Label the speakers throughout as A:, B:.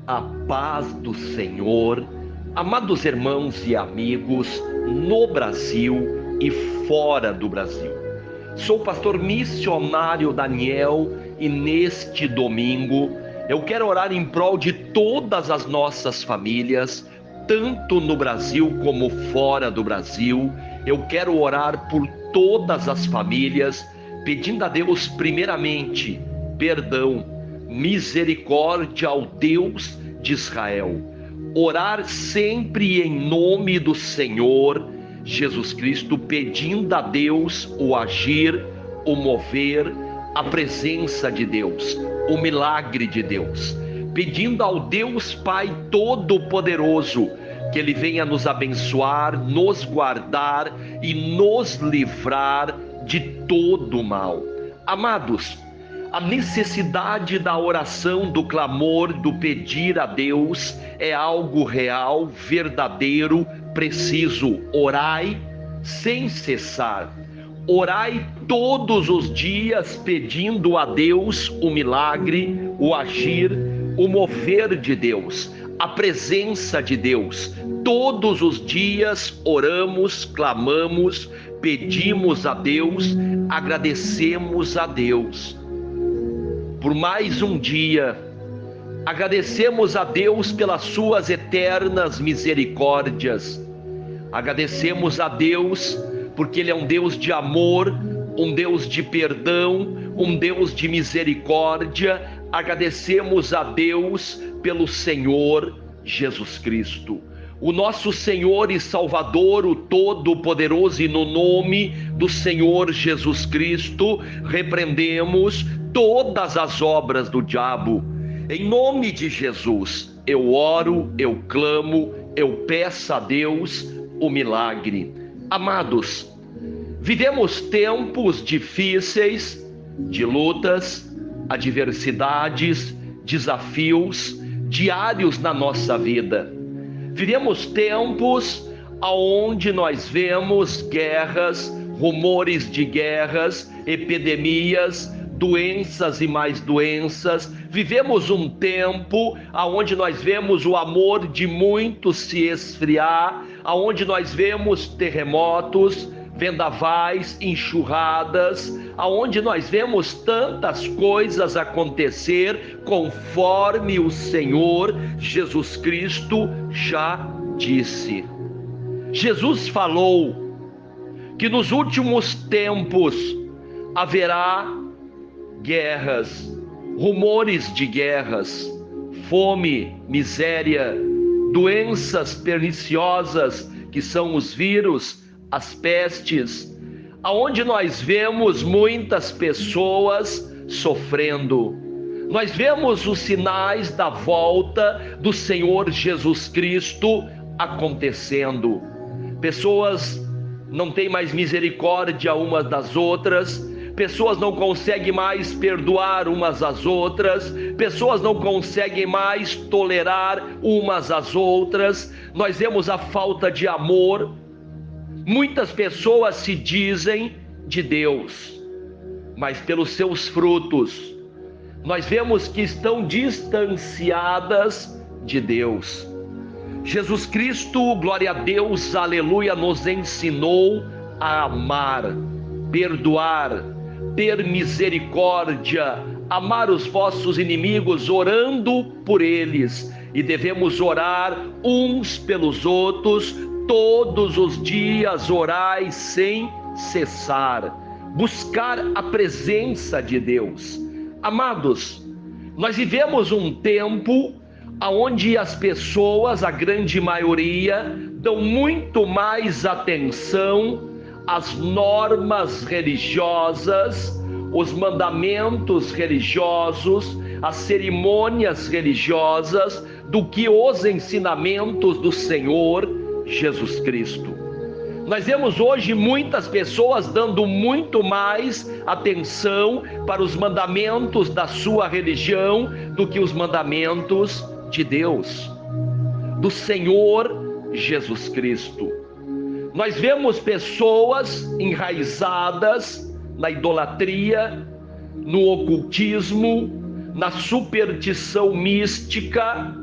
A: A paz do Senhor, amados irmãos e amigos no Brasil e fora do Brasil. Sou o pastor missionário Daniel e neste domingo eu quero orar em prol de todas as nossas famílias, tanto no Brasil como fora do Brasil. Eu quero orar por todas as famílias, pedindo a Deus primeiramente perdão, misericórdia ao Deus de Israel. Orar sempre em nome do Senhor Jesus Cristo, pedindo a Deus o agir, o mover, a presença de Deus, o milagre de Deus, pedindo ao Deus Pai Todo-Poderoso que Ele venha nos abençoar, nos guardar e nos livrar de todo o mal. Amados, a necessidade da oração, do clamor, do pedir a Deus é algo real, verdadeiro, preciso. Orai sem cessar. Orai todos os dias pedindo a Deus o milagre, o agir, o mover de Deus, a presença de Deus. Todos os dias oramos, clamamos, pedimos a Deus, agradecemos a Deus por mais um dia. Agradecemos a Deus pelas suas eternas misericórdias. Agradecemos a Deus porque Ele é um Deus de amor, um Deus de perdão, um Deus de misericórdia. Agradecemos a Deus pelo Senhor Jesus Cristo, o nosso Senhor e Salvador, o Todo-Poderoso, e no nome do Senhor Jesus Cristo repreendemos todas as obras do diabo. Em nome de Jesus, eu oro, eu clamo, eu peço a Deus o milagre. Amados, vivemos tempos difíceis, de lutas, adversidades, desafios diários na nossa vida. Vivemos tempos onde nós vemos guerras, rumores de guerras, epidemias, doenças e mais doenças. Vivemos um tempo onde nós vemos o amor de muitos se esfriar, onde nós vemos terremotos, vendavais, enxurradas, aonde nós vemos tantas coisas acontecer conforme o Senhor Jesus Cristo já disse. Jesus falou que nos últimos tempos haverá guerras, rumores de guerras, fome, miséria, doenças perniciosas que são os vírus, as pestes, aonde nós vemos muitas pessoas sofrendo. Nós vemos os sinais da volta do Senhor Jesus Cristo acontecendo. Pessoas não têm mais misericórdia umas das outras, pessoas não conseguem mais perdoar umas às outras, pessoas não conseguem mais tolerar umas às outras. Nós vemos a falta de amor. Muitas pessoas se dizem de Deus, mas pelos seus frutos nós vemos que estão distanciadas de Deus. Jesus Cristo, glória a Deus, aleluia, nos ensinou a amar, perdoar, ter misericórdia, amar os vossos inimigos, orando por eles. E devemos orar uns pelos outros, todos os dias orai sem cessar, buscar a presença de Deus. Amados, nós vivemos um tempo onde as pessoas, a grande maioria, dão muito mais atenção às normas religiosas, os mandamentos religiosos, as cerimônias religiosas, do que os ensinamentos do Senhor Jesus Cristo. Nós vemos hoje muitas pessoas dando muito mais atenção para os mandamentos da sua religião do que os mandamentos de Deus, do Senhor Jesus Cristo. Nós vemos pessoas enraizadas na idolatria, no ocultismo, na superstição mística,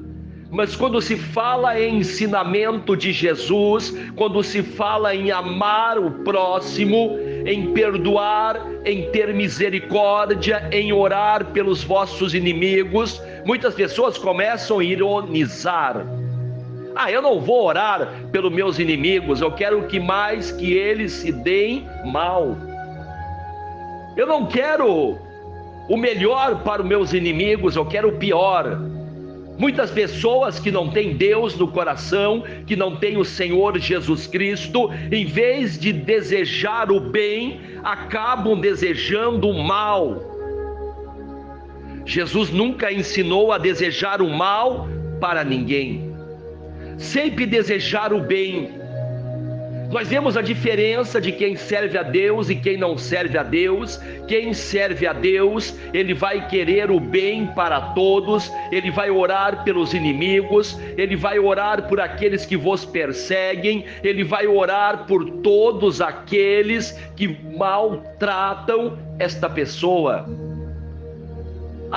A: Mas quando se fala em ensinamento de Jesus, quando se fala em amar o próximo, em perdoar, em ter misericórdia, em orar pelos vossos inimigos, muitas pessoas começam a ironizar. Eu não vou orar pelos meus inimigos, eu quero que eles se deem mal. Eu não quero o melhor para os meus inimigos, eu quero o pior. Muitas pessoas que não têm Deus no coração, que não têm o Senhor Jesus Cristo, em vez de desejar o bem, acabam desejando o mal. Jesus nunca ensinou a desejar o mal para ninguém, sempre desejar o bem. Nós vemos a diferença de quem serve a Deus e quem não serve a Deus. Quem serve a Deus, ele vai querer o bem para todos, ele vai orar pelos inimigos, ele vai orar por aqueles que vos perseguem, ele vai orar por todos aqueles que maltratam esta pessoa.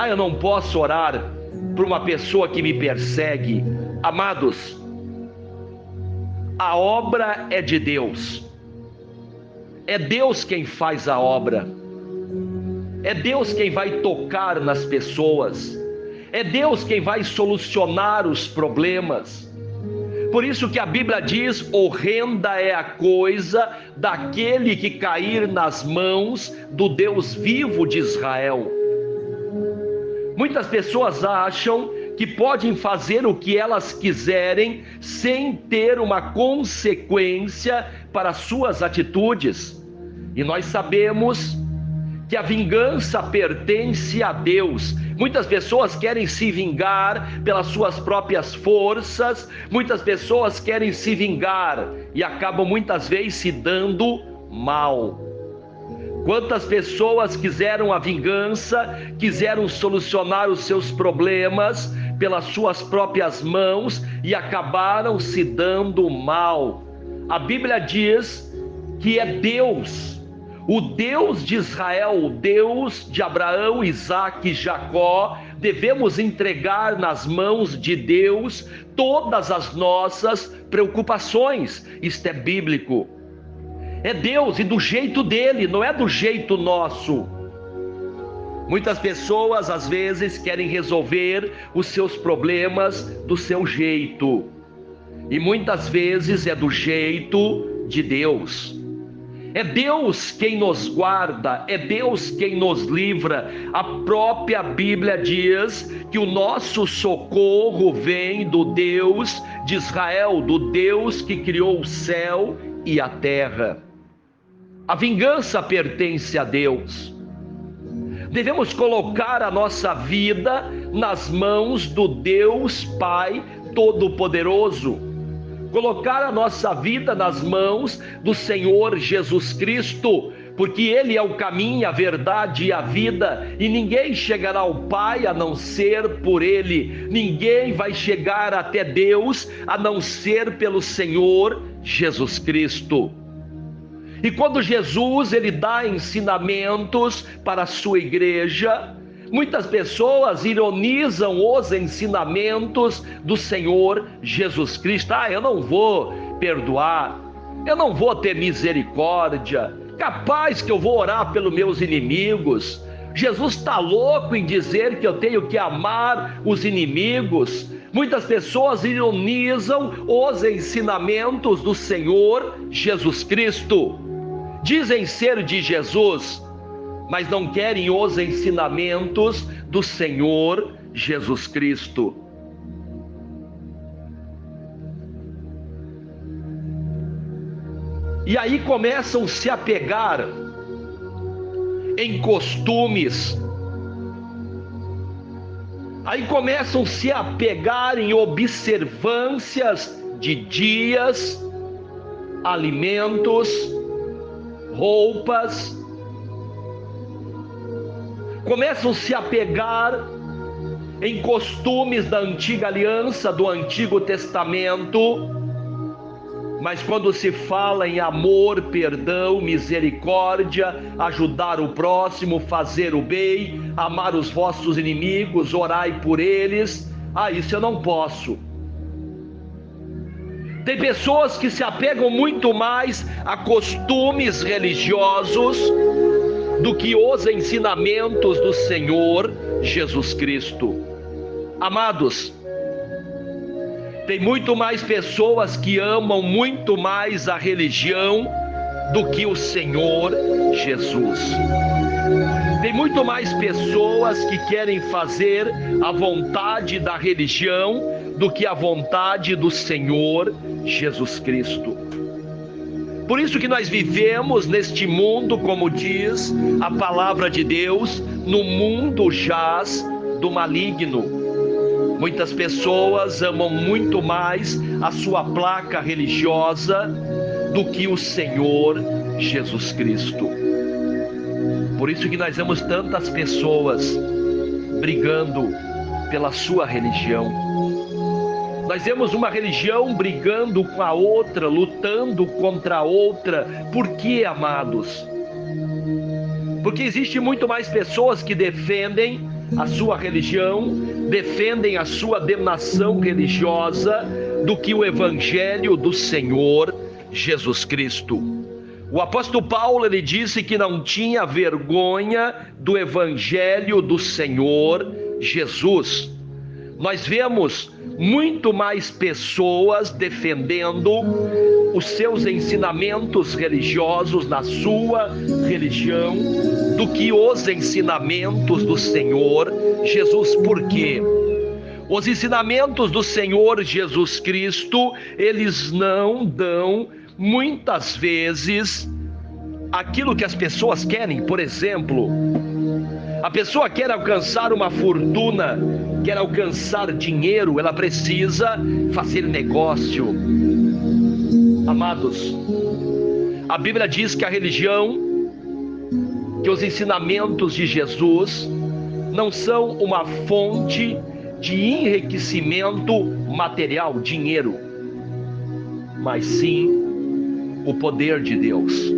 A: Eu não posso orar por uma pessoa que me persegue. Amados, a obra é de Deus. É Deus quem faz a obra. É Deus quem vai tocar nas pessoas. É Deus quem vai solucionar os problemas. Por isso que a Bíblia diz: horrenda é a coisa daquele que cair nas mãos do Deus vivo de Israel. Muitas pessoas acham que podem fazer o que elas quiserem sem ter uma consequência para suas atitudes. E nós sabemos que a vingança pertence a Deus. Muitas pessoas querem se vingar pelas suas próprias forças, muitas pessoas querem se vingar e acabam muitas vezes se dando mal. Quantas pessoas quiseram a vingança, quiseram solucionar os seus problemas pelas suas próprias mãos e acabaram se dando mal. A Bíblia diz que é Deus, o Deus de Israel, o Deus de Abraão, Isaque e Jacó. Devemos entregar nas mãos de Deus todas as nossas preocupações. Isto é bíblico. É Deus e do jeito dele, não é do jeito nosso. Muitas pessoas às vezes querem resolver os seus problemas do seu jeito, e muitas vezes é do jeito de Deus. É Deus quem nos guarda, é Deus quem nos livra. A própria Bíblia diz que o nosso socorro vem do Deus de Israel, do Deus que criou o céu e a terra. A vingança pertence a Deus. Devemos colocar a nossa vida nas mãos do Deus Pai Todo-Poderoso. Colocar a nossa vida nas mãos do Senhor Jesus Cristo, porque Ele é o caminho, a verdade e a vida, e ninguém chegará ao Pai a não ser por Ele. Ninguém vai chegar até Deus a não ser pelo Senhor Jesus Cristo. E quando Jesus ele dá ensinamentos para a sua igreja, muitas pessoas ironizam os ensinamentos do Senhor Jesus Cristo. Eu não vou perdoar, eu não vou ter misericórdia, capaz que eu vou orar pelos meus inimigos. Jesus está louco em dizer que eu tenho que amar os inimigos. Muitas pessoas ironizam os ensinamentos do Senhor Jesus Cristo. Dizem ser de Jesus, mas não querem os ensinamentos do Senhor Jesus Cristo. E aí começam a se apegar em costumes, aí começam a se apegar em observâncias de dias, alimentos, roupas, começam a se apegar em costumes da antiga aliança, do Antigo Testamento, mas quando se fala em amor, perdão, misericórdia, ajudar o próximo, fazer o bem, amar os vossos inimigos, orai por eles, Ah, isso eu não posso. Tem pessoas que se apegam muito mais a costumes religiosos do que os ensinamentos do Senhor Jesus Cristo. Amados, tem muito mais pessoas que amam muito mais a religião do que o Senhor Jesus. Tem muito mais pessoas que querem fazer a vontade da religião do que a vontade do Senhor Jesus Cristo. Por isso que nós vivemos neste mundo, como diz a palavra de Deus, no mundo jaz do maligno. Muitas pessoas amam muito mais a sua placa religiosa do que o Senhor Jesus Cristo. Por isso que nós vemos tantas pessoas brigando pela sua religião. Nós vemos uma religião brigando com a outra, lutando contra a outra. Por quê, amados? Porque existe muito mais pessoas que defendem a sua religião, defendem a sua denominação religiosa, do que o Evangelho do Senhor Jesus Cristo. O apóstolo Paulo, ele disse que não tinha vergonha do Evangelho do Senhor Jesus. Nós vemos muito mais pessoas defendendo os seus ensinamentos religiosos na sua religião do que os ensinamentos do Senhor Jesus. Por quê? Os ensinamentos do Senhor Jesus Cristo, eles não dão muitas vezes aquilo que as pessoas querem. Por exemplo, a pessoa quer alcançar uma fortuna, quer alcançar dinheiro, ela precisa fazer negócio. Amados, a Bíblia diz que a religião, que os ensinamentos de Jesus não são uma fonte de enriquecimento material, dinheiro, mas sim o poder de Deus.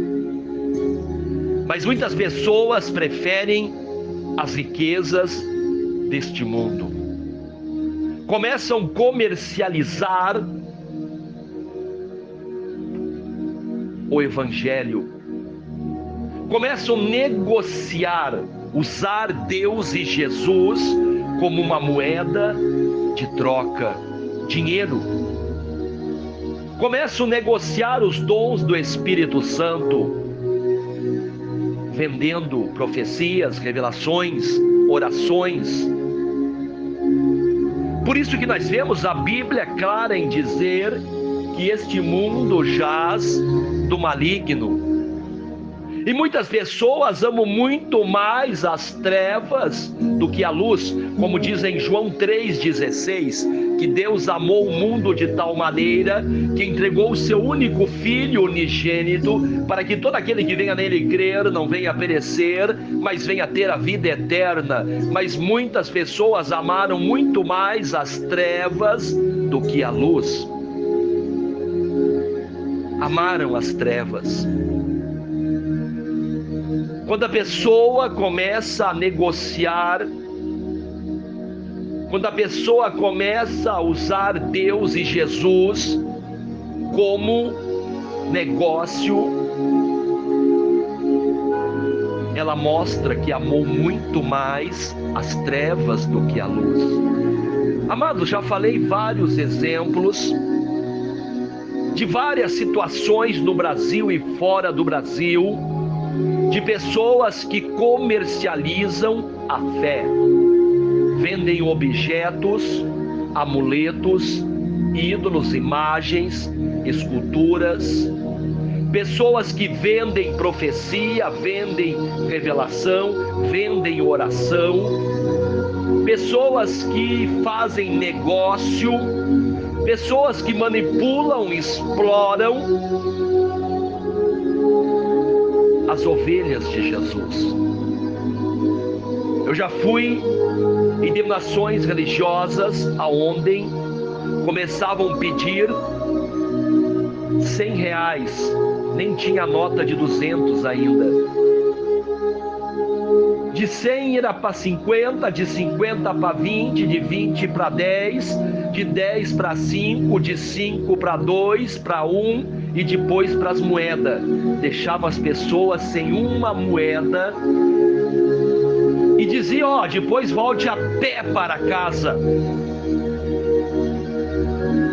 A: Mas muitas pessoas preferem as riquezas deste mundo, começam a comercializar o Evangelho, começam a negociar, usar Deus e Jesus como uma moeda de troca, dinheiro. Começam a negociar os dons do Espírito Santo, vendendo profecias, revelações, orações. Por isso que nós vemos a Bíblia clara em dizer que este mundo jaz do maligno. E muitas pessoas amam muito mais as trevas do que a luz, como diz em João 3,16, que Deus amou o mundo de tal maneira que entregou o seu único Filho unigênito, para que todo aquele que venha nele crer não venha perecer, mas venha ter a vida eterna. Mas muitas pessoas amaram muito mais as trevas do que a luz. Amaram as trevas. Quando a pessoa começa a negociar, quando a pessoa começa a usar Deus e Jesus como negócio, ela mostra que amou muito mais as trevas do que a luz. Amados, já falei vários exemplos de várias situações no Brasil e fora do Brasil, de pessoas que comercializam a fé, vendem objetos, amuletos, ídolos, imagens, esculturas, pessoas que vendem profecia, vendem revelação, vendem oração, pessoas que fazem negócio, pessoas que manipulam, exploram as ovelhas de Jesus. Eu já fui em denominações religiosas aonde começavam a pedir R$100, nem tinha nota de 200 ainda. De 100 era para 50, de 50 para 20, de 20 para 10, de 10 para 5, de 5 para 2, para 1 e depois para as moedas. Deixava as pessoas sem uma moeda e dizia: ó, depois volte a pé para casa.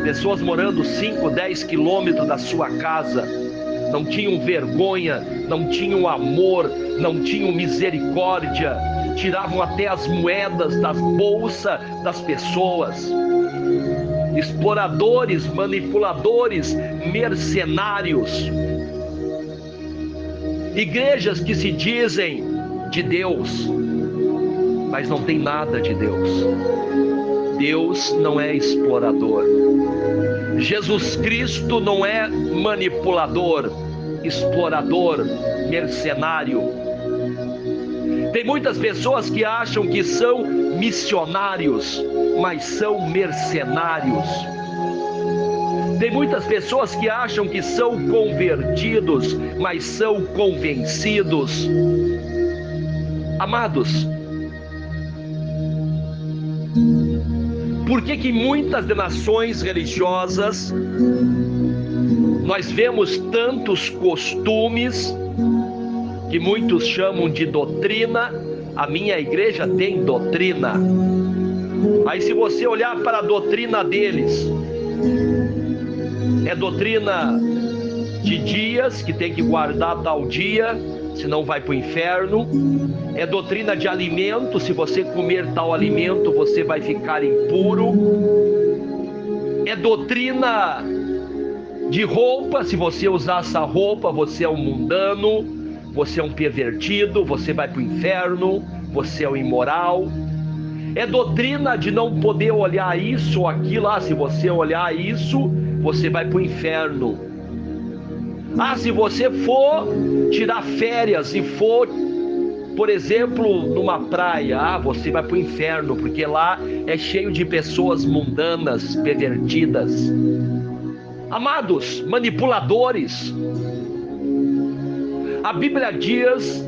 A: Pessoas morando 5, 10 quilômetros da sua casa, não tinham vergonha, não tinham amor, não tinham misericórdia, tiravam até as moedas das bolsas das pessoas. Exploradores, manipuladores, mercenários. Igrejas que se dizem de Deus, mas não tem nada de Deus. Deus não é explorador. Jesus Cristo não é manipulador, explorador, mercenário. Tem muitas pessoas que acham que são missionários, mas são mercenários. Tem muitas pessoas que acham que são convertidos, mas são convencidos. Amados, por que muitas denominações religiosas nós vemos tantos costumes que muitos chamam de doutrina? A minha igreja tem doutrina. Aí se você olhar para a doutrina deles, é doutrina de dias, que tem que guardar tal dia, senão vai para o inferno. É doutrina de alimento, se você comer tal alimento você vai ficar impuro. É doutrina de roupa, se você usar essa roupa você é um mundano, você é um pervertido, você vai para o inferno, você é um imoral. É doutrina de não poder olhar isso ou aquilo, se você olhar isso você vai para o inferno. Se você for tirar férias e for, por exemplo, numa praia, você vai para o inferno, porque lá é cheio de pessoas mundanas, pervertidas. Amados, manipuladores. A Bíblia diz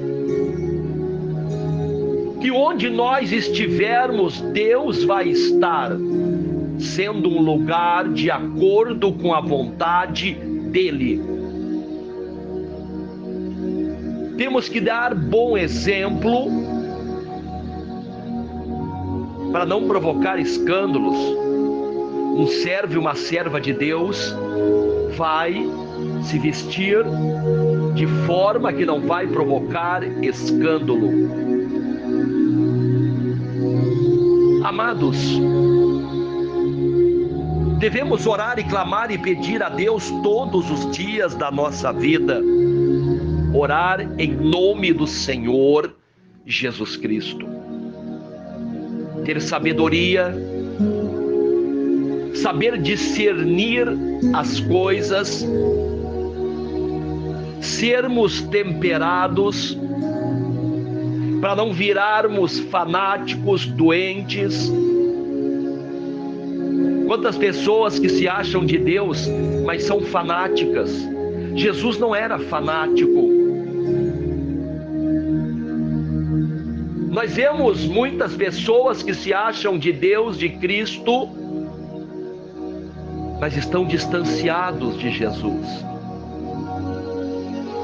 A: que onde nós estivermos, Deus vai estar, sendo um lugar de acordo com a vontade dEle. Temos que dar bom exemplo para não provocar escândalos. Um servo e uma serva de Deus vai se vestir de forma que não vai provocar escândalo. Amados, devemos orar e clamar e pedir a Deus todos os dias da nossa vida. Orar em nome do Senhor Jesus Cristo. Ter sabedoria, saber discernir as coisas, sermos temperados, para não virarmos fanáticos, doentes. Quantas pessoas que se acham de Deus, mas são fanáticas. Jesus não era fanático. Nós vemos muitas pessoas que se acham de Deus, de Cristo, mas estão distanciados de Jesus.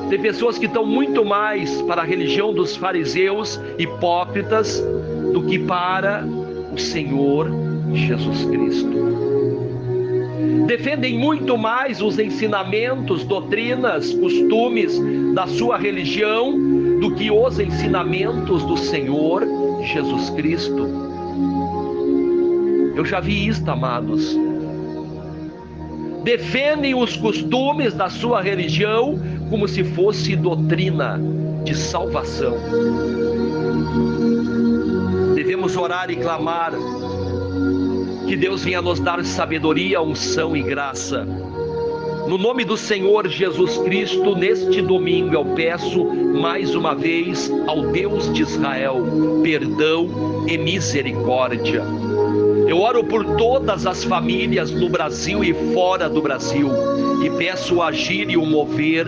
A: Tem pessoas que estão muito mais para a religião dos fariseus hipócritas do que para o Senhor Jesus Cristo. Defendem muito mais os ensinamentos, doutrinas, costumes da sua religião do que os ensinamentos do Senhor Jesus Cristo. Eu já vi isto, amados. Defendem os costumes da sua religião como se fosse doutrina de salvação. Devemos orar e clamar que Deus venha nos dar sabedoria, unção e graça. No nome do Senhor Jesus Cristo, neste domingo eu peço mais uma vez ao Deus de Israel perdão e misericórdia. Eu oro por todas as famílias no Brasil e fora do Brasil e peço o agir e o mover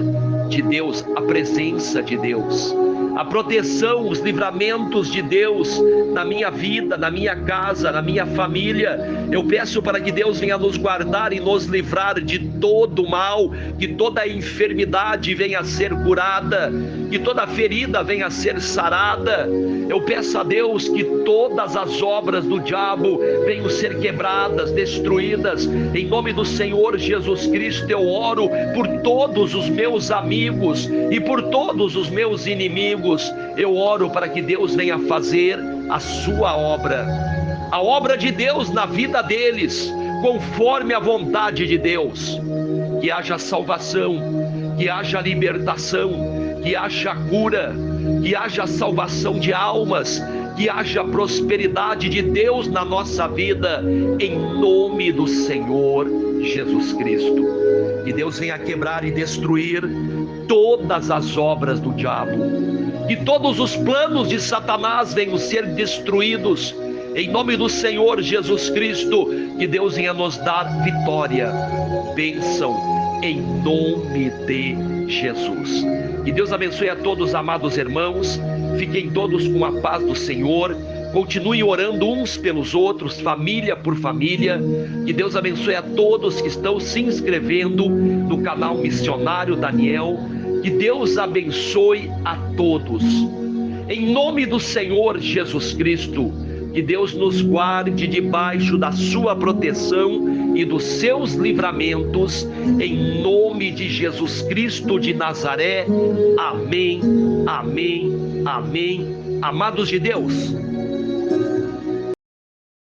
A: de Deus, a presença de Deus. a proteção, os livramentos de Deus na minha vida, na minha casa, na minha família. Eu peço para que Deus venha nos guardar e nos livrar de todo mal, que toda enfermidade venha a ser curada, que toda ferida venha a ser sarada. Eu peço a Deus que todas as obras do diabo venham ser quebradas, destruídas. Em nome do Senhor Jesus Cristo, eu oro por todos os meus amigos e por todos os meus inimigos. Eu oro para que Deus venha fazer a sua obra, a obra de Deus na vida deles, conforme a vontade de Deus. Que haja salvação, que haja libertação, que haja cura, que haja salvação de almas, que haja prosperidade de Deus na nossa vida, em nome do Senhor Jesus Cristo. Que Deus venha quebrar e destruir todas as obras do diabo, que todos os planos de Satanás venham ser destruídos, em nome do Senhor Jesus Cristo. Que Deus venha nos dar vitória, bênção, em nome de Jesus. Que Deus abençoe a todos, amados irmãos. Fiquem todos com a paz do Senhor. Continuem orando uns pelos outros, família por família. Que Deus abençoe a todos que estão se inscrevendo no canal Missionário Daniel. Que Deus abençoe a todos. Em nome do Senhor Jesus Cristo, que Deus nos guarde debaixo da sua proteção e dos seus livramentos, em nome de Jesus Cristo de Nazaré. Amém, amém, amém. Amados de Deus,